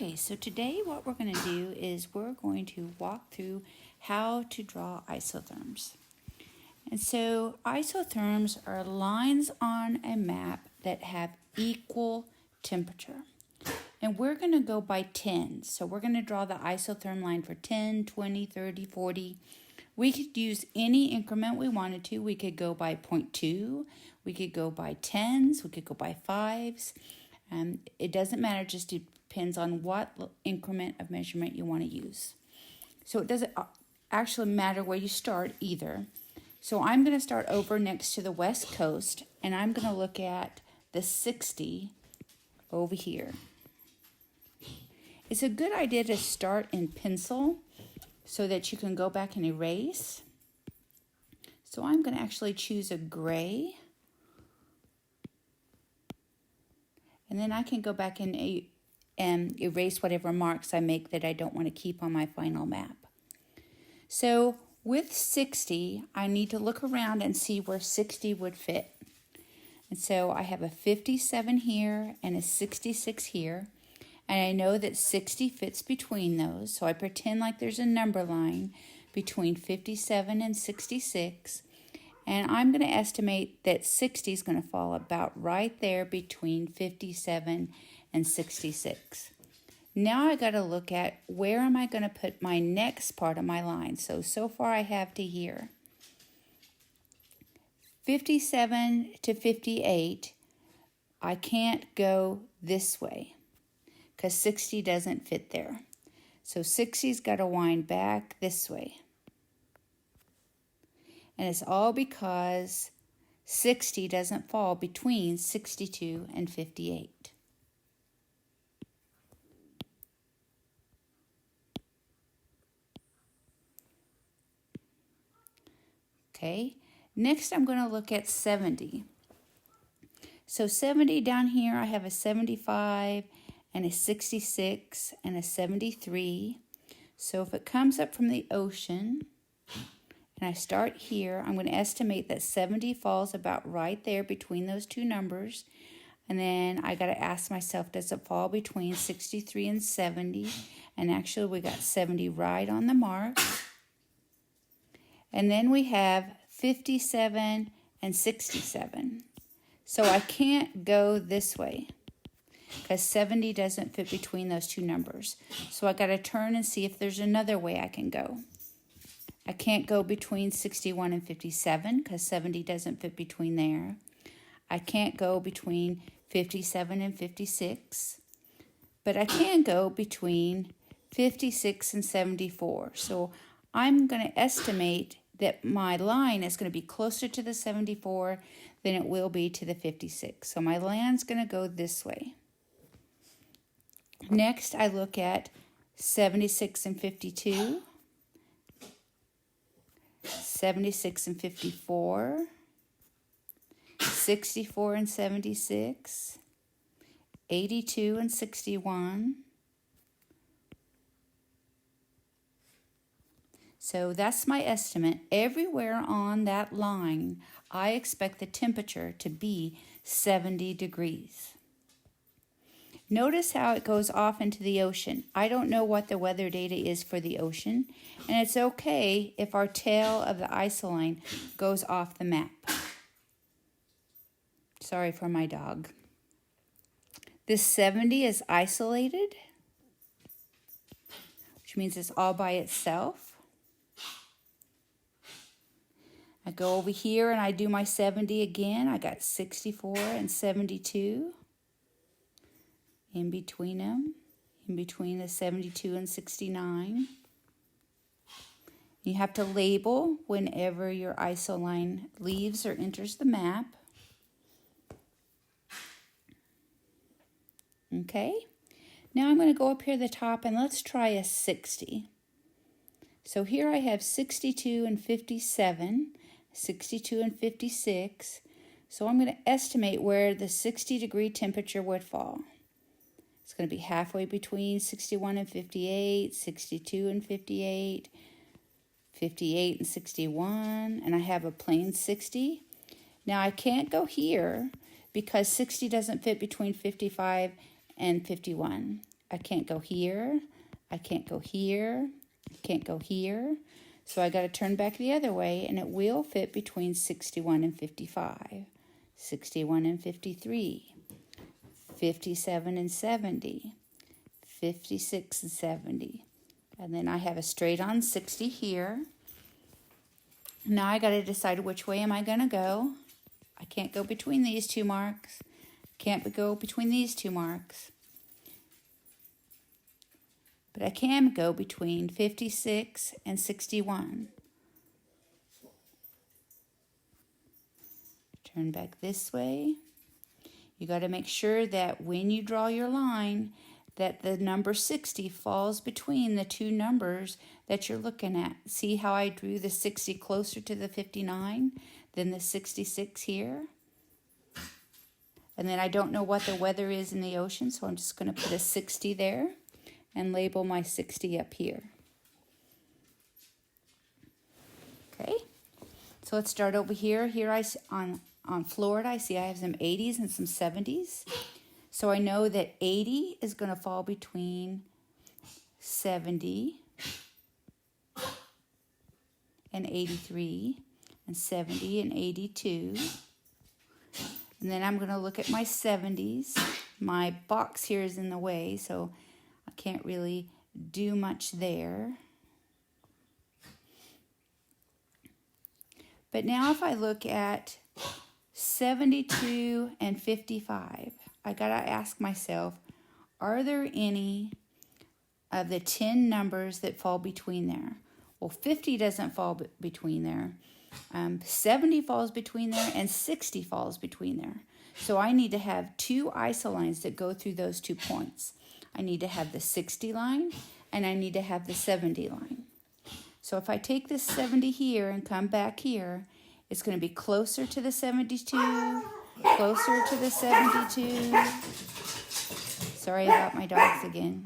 Okay, so today what we're going to do is we're going to walk through how to draw isotherms. And so isotherms are lines on a map that have equal temperature. And we're going to go by 10. So we're going to draw the isotherm line for 10, 20, 30, 40. We could use any increment we wanted to. We could go by 0.2. We could go by tens. We could go by fives. It doesn't matter, just depends on what increment of measurement you want to use. So it doesn't actually matter where you start either. So I'm going to start over next to the west coast, and I'm going to look at the 60 over here. It's a good idea to start in pencil so that you can go back and erase. So I'm going to actually choose a gray. And then I can go back and erase whatever marks I make that I don't want to keep on my final map. So with 60, I need to look around and see where 60 would fit. And so I have a 57 here and a 66 here. And I know that 60 fits between those. So I pretend like there's a number line between 57 and 66. And I'm going to estimate that 60 is going to fall about right there between 57 and 66. Now I got to look at where am I going to put my next part of my line. So far I have to here. 57 to 58, I can't go this way because 60 doesn't fit there. So 60's got to wind back this way. And it's all because 60 doesn't fall between 62 and 58. Okay, next I'm going to look at 70. So 70 down here, I have a 75 and a 66 and a 73. So if it comes up from the ocean, and I start here, I'm going to estimate that 70 falls about right there between those two numbers. And then I got to ask myself, does it fall between 63 and 70? And actually we got 70 right on the mark. And then we have 57 and 67. So I can't go this way because 70 doesn't fit between those two numbers. So I got to turn and see if there's another way I can go. I can't go between 61 and 57 because 70 doesn't fit between there. I can't go between 57 and 56. But I can go between 56 and 74. So I'm going to estimate that my line is going to be closer to the 74 than it will be to the 56. So my line's going to go this way. Next, I look at 76 and 52. 76 and 54, 64 and 76, 82 and 61. So that's my estimate. Everywhere on that line, I expect the temperature to be 70 degrees. Notice how it goes off into the ocean. I don't know what the weather data is for the ocean, and it's okay if our tail of the isoline goes off the map. Sorry for my dog. This 70 is isolated, which means it's all by itself. I go over here and I do my 70 again. I got 64 and 72. In between them, in between the 72 and 69. You have to label whenever your isoline leaves or enters the map. Okay, now I'm going to go up here at the top and let's try a 60. So here I have 62 and 57, 62 and 56. So I'm going to estimate where the 60-degree temperature would fall. It's going to be halfway between 61 and 58, 62 and 58, 58 and 61, and I have a plain 60. Now I can't go here because 60 doesn't fit between 55 and 51. I can't go here. I can't go here. I can't go here. So I got to turn back the other way, and it will fit between 61 and 55, 61 and 53, 57 and 70, 56 and 70. And then I have a straight on 60 here. Now I got to decide which way am I going to go. I can't go between these two marks. Can't go between these two marks. But I can go between 56 and 61. Turn back this way. You got to make sure that when you draw your line, that the number 60 falls between the two numbers that you're looking at. See how I drew the 60 closer to the 59 than the 66 here? And then I don't know what the weather is in the ocean, so I'm just going to put a 60 there and label my 60 up here. Okay, so let's start over here. Here on Florida, I see I have some 80s and some 70s. So I know that 80 is going to fall between 70 and 83, and 70 and 82. And then I'm going to look at my 70s. My box here is in the way, so I can't really do much there. But now if I look at 72 and 55, I got to ask myself, are there any of the 10 numbers that fall between there? Well, 50 doesn't fall between there. 70 falls between there, and 60 falls between there. So I need to have two isolines that go through those 2 points. I need to have the 60 line, and I need to have the 70 line. So if I take this 70 here and come back here, it's going to be closer to the 72, closer to the 72. Sorry about my dogs again.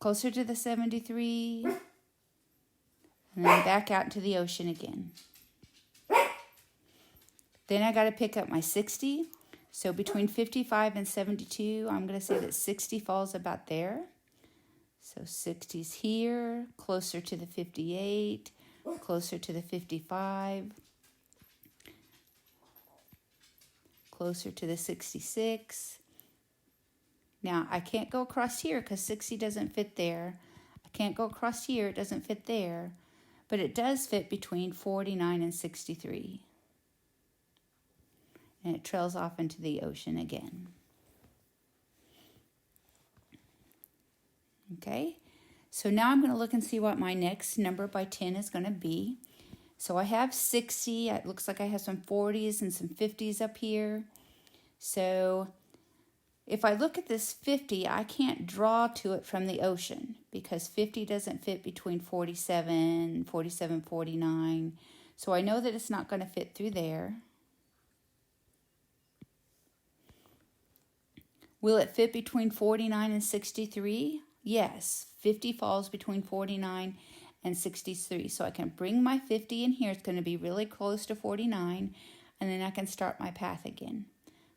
Closer to the 73. And then back out into the ocean again. Then I got to pick up my 60. So between 55 and 72, I'm going to say that 60 falls about there. So 60's here, closer to the 58, closer to the 55, closer to the 66. Now, I can't go across here because 60 doesn't fit there. I can't go across here, it doesn't fit there. But it does fit between 49 and 63. And it trails off into the ocean again. Okay, so now I'm going to look and see what my next number by 10 is going to be. So I have 60. It looks like I have some 40s and some 50s up here. So if I look at this 50, I can't draw to it from the ocean because 50 doesn't fit between 47, 47, 49. So I know that it's not going to fit through there. Will it fit between 49 and 63? Yes, 50 falls between 49 and 63. So I can bring my 50 in here. It's going to be really close to 49. And then I can start my path again.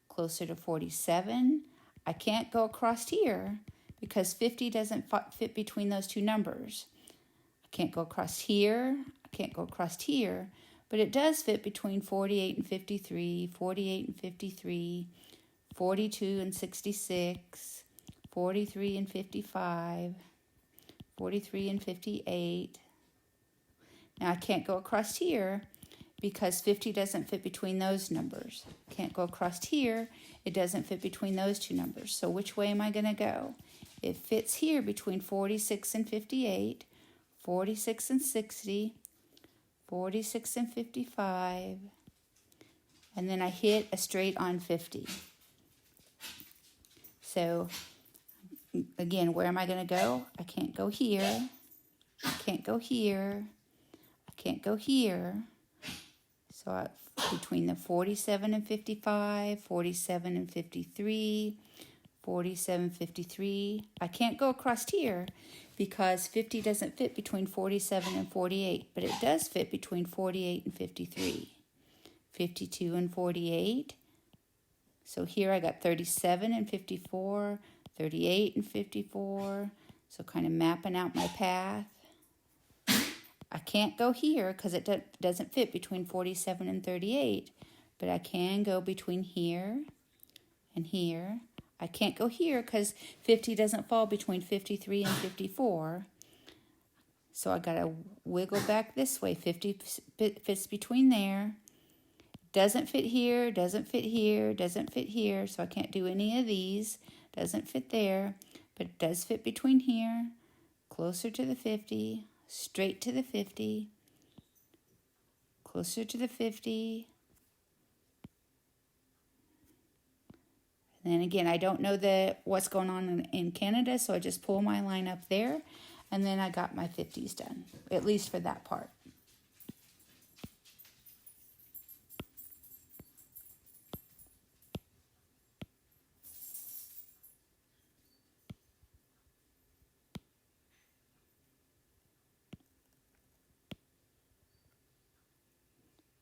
Closer to 47. I can't go across here because 50 doesn't fit between those two numbers. I can't go across here. I can't go across here. But it does fit between 48 and 53, 48 and 53, 42 and 66, 43 and 55, 43 and 58. Now I can't go across here because 50 doesn't fit between those numbers. Can't go across here. It doesn't fit between those two numbers. So which way am I going to go? It fits here between 46 and 58, 46 and 60, 46 and 55, and then I hit a straight on 50. So again, where am I going to go? I can't go here. I can't go here. I can't go here. So between the 47 and 55, 47 and 53, 47, 53. I can't go across here because 50 doesn't fit between 47 and 48, but it does fit between 48 and 53. 52 and 48, So here I got 37 and 54, 38 and 54. So kind of mapping out my path. I can't go here because it doesn't fit between 47 and 38, but I can go between here and here. I can't go here because 50 doesn't fall between 53 and 54. So I got to wiggle back this way. 50 fits between there. Doesn't fit here, doesn't fit here, doesn't fit here. So I can't do any of these. Doesn't fit there, but it does fit between here. Closer to the 50, straight to the 50, closer to the 50. And then again, I don't know what's going on in Canada, so I just pull my line up there, and then I got my 50s done, at least for that part.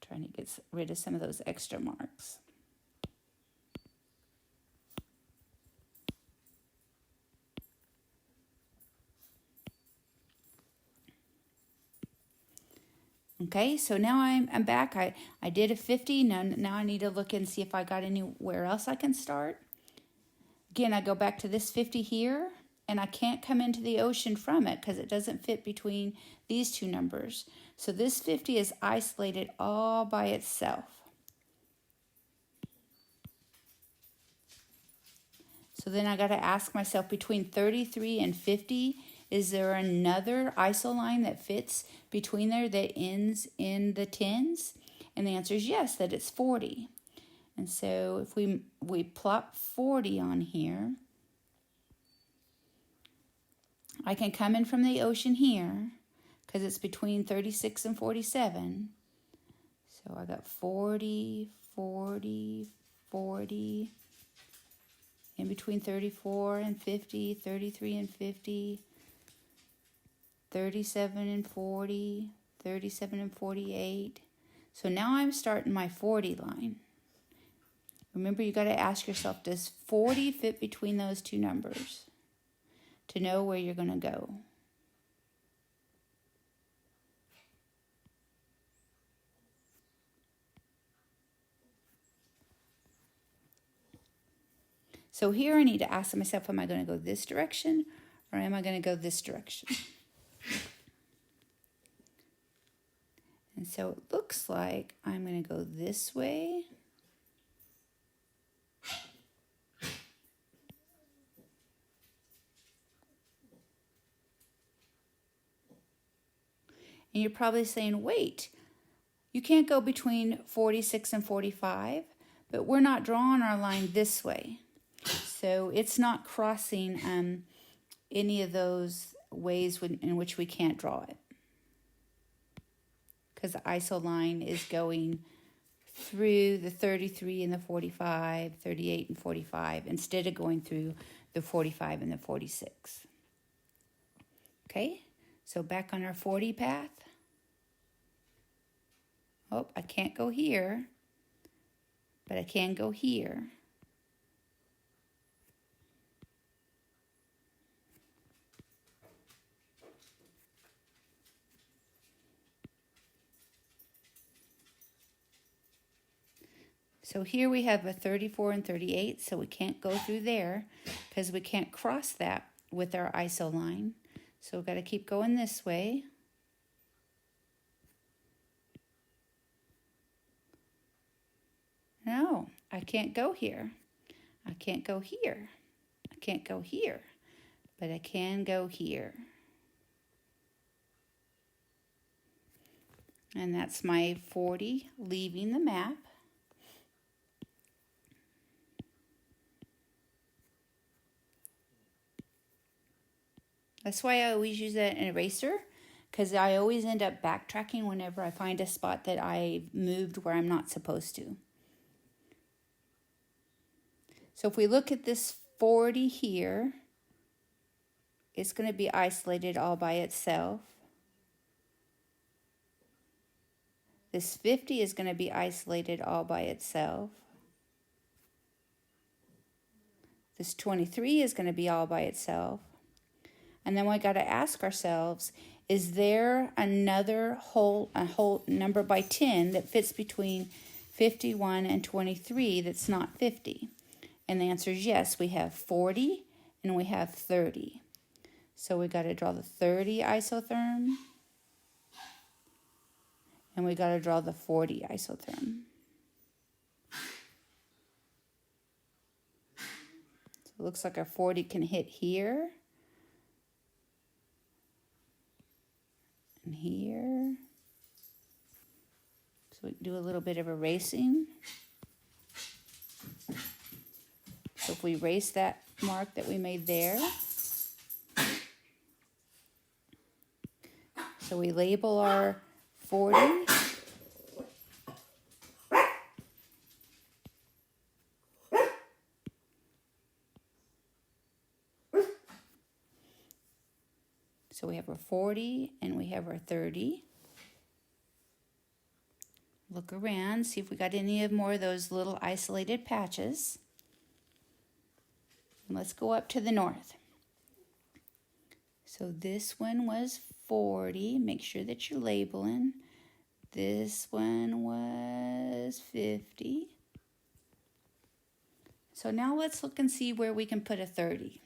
Trying to get rid of some of those extra marks. Okay, so now I'm back. I did a 50. Now I need to look and see if I got anywhere else I can start. Again, I go back to this 50 here, and I can't come into the ocean from it because it doesn't fit between these two numbers. So this 50 is isolated all by itself. So then I got to ask myself, between 33 and 50, is there another isoline that fits between there that ends in the tens? And the answer is yes, that it's 40. And so if we plop 40 on here, I can come in from the ocean here because it's between 36 and 47. So I got 40, 40, 40. In between 34 and 50, 33 and 50, 37 and 40, 37 and 48. So now I'm starting my 40 line. Remember, you got to ask yourself, does 40 fit between those two numbers to know where you're going to go? So here I need to ask myself, am I going to go this direction or am I going to go this direction? And so it looks like I'm going to go this way. And you're probably saying, wait, you can't go between 46 and 45, but we're not drawing our line this way. So it's not crossing any of those ways in which we can't draw it. Because the iso line is going through the 33 and the 45, 38 and 45, instead of going through the 45 and the 46. Okay, so back on our 40 path. Oh, I can't go here, but I can go here. So here we have a 34 and 38, so we can't go through there because we can't cross that with our iso line. So we've got to keep going this way. No, I can't go here. I can't go here. I can't go here, but I can go here. And that's my 40 leaving the map. That's why I always use an eraser, because I always end up backtracking whenever I find a spot that I moved where I'm not supposed to. So if we look at this 40 here, it's going to be isolated all by itself. This 50 is going to be isolated all by itself. This 23 is going to be all by itself. And then we got to ask ourselves, is there another whole number by 10 that fits between 51 and 23 that's not 50? And the answer is yes. We have 40 and we have 30. So we got to draw the 30 isotherm. And we got to draw the 40 isotherm. So it looks like our 40 can hit here. And here. So we can do a little bit of erasing. So if we erase that mark that we made there. So we label our 40. So we have our 40 and we have our 30. Look around, see if we got any more of those little isolated patches. And let's go up to the north. So this one was 40. Make sure that you're labeling. This one was 50. So now let's look and see where we can put a 30.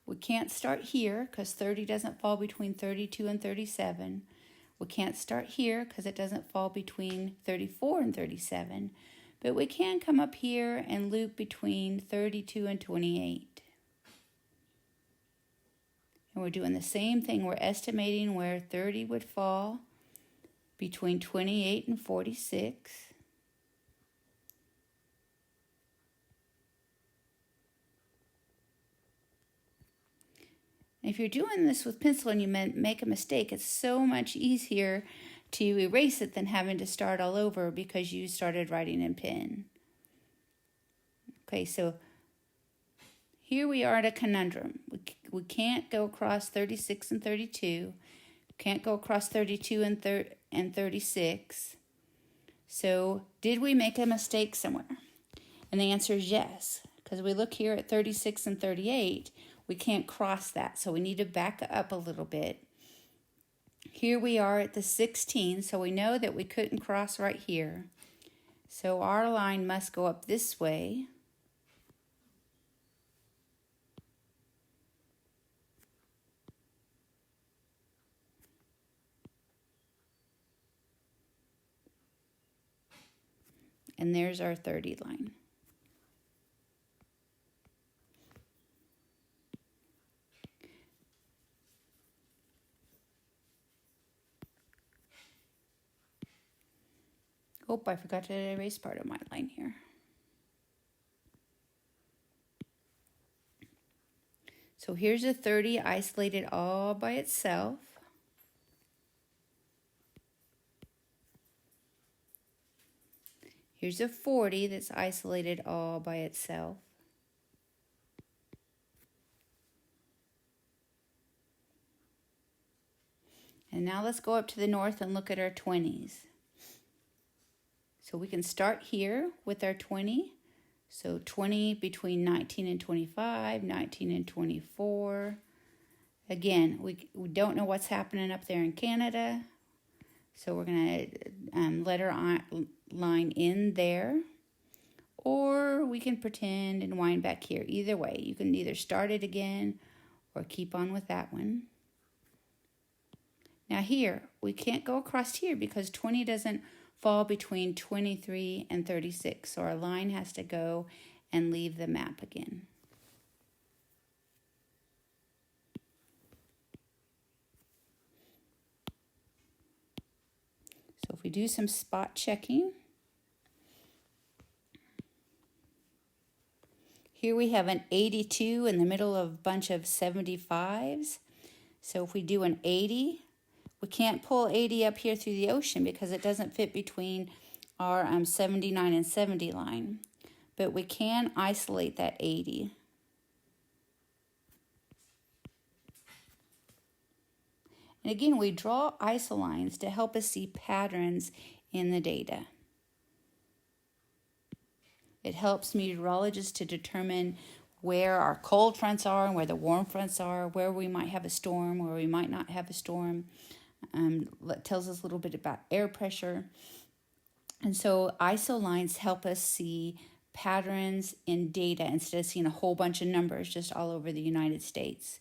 We can't start here because 30 doesn't fall between 32 and 37. We can't start here because it doesn't fall between 34 and 37. But we can come up here and loop between 32 and 28. And we're doing the same thing. We're estimating where 30 would fall between 28 and 46. If you're doing this with pencil and you make a mistake, it's so much easier to erase it than having to start all over because you started writing in pen. Okay, so here we are at a conundrum. We can't go across 36 and 32. Can't go across 32 and 36. So did we make a mistake somewhere? And the answer is yes, because we look here at 36 and 38. We can't cross that, so we need to back up a little bit. Here we are at the 16, so we know that we couldn't cross right here. So our line must go up this way. And there's our 30 line. Oh, I forgot to erase part of my line here. So here's a 30 isolated all by itself. Here's a 40 that's isolated all by itself. And now let's go up to the north and look at our 20s. So we can start here with our 20. So 20 between 19 and 25, 19 and 24. Again, we don't know what's happening up there in Canada. So we're going to let our line in there. Or we can pretend and wind back here. Either way, you can either start it again or keep on with that one. Now here, we can't go across here because 20 doesn't fall between 23 and 36. So our line has to go and leave the map again. So if we do some spot checking, here we have an 82 in the middle of a bunch of 75s. So if we do an 80, we can't pull 80 up here through the ocean because it doesn't fit between our 79 and 70 line. But we can isolate that 80. And again, we draw isolines to help us see patterns in the data. It helps meteorologists to determine where our cold fronts are and where the warm fronts are, where we might have a storm, where we might not have a storm. It tells us a little bit about air pressure. And so ISO lines help us see patterns in data instead of seeing a whole bunch of numbers just all over the United States.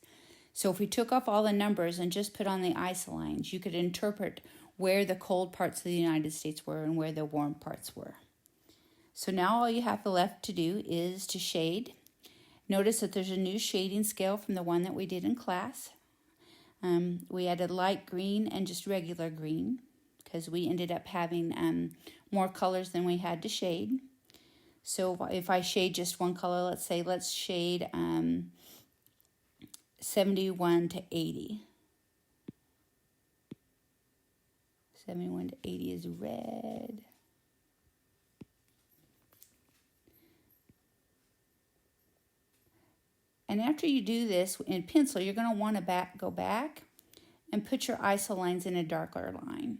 So if we took off all the numbers and just put on the ISO lines, you could interpret where the cold parts of the United States were and where the warm parts were. So now all you have left to do is to shade. Notice that there's a new shading scale from the one that we did in class. We added light green and just regular green because we ended up having more colors than we had to shade. So if I shade just one color, let's shade 71 to 80. 71 to 80 is red. And after you do this in pencil, you're going to want to go back and put your ISO lines in a darker line.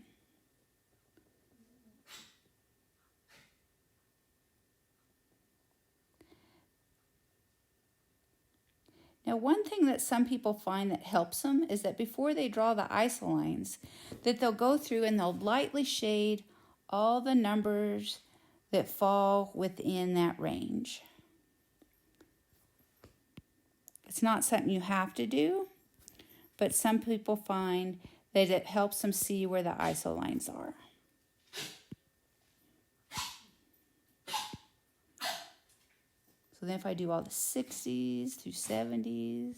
Now, one thing that some people find that helps them is that before they draw the ISO lines, that they'll go through and they'll lightly shade all the numbers that fall within that range. It's not something you have to do, but some people find that it helps them see where the ISO lines are. So then if I do all the 60s through 70s,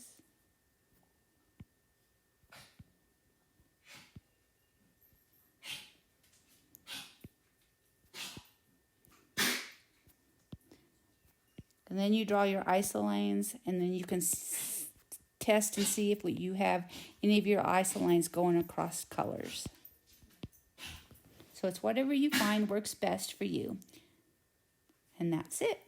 and then you draw your ISO lines, and then you can test and see if you have any of your ISO lines going across colors. So it's whatever you find works best for you. And that's it.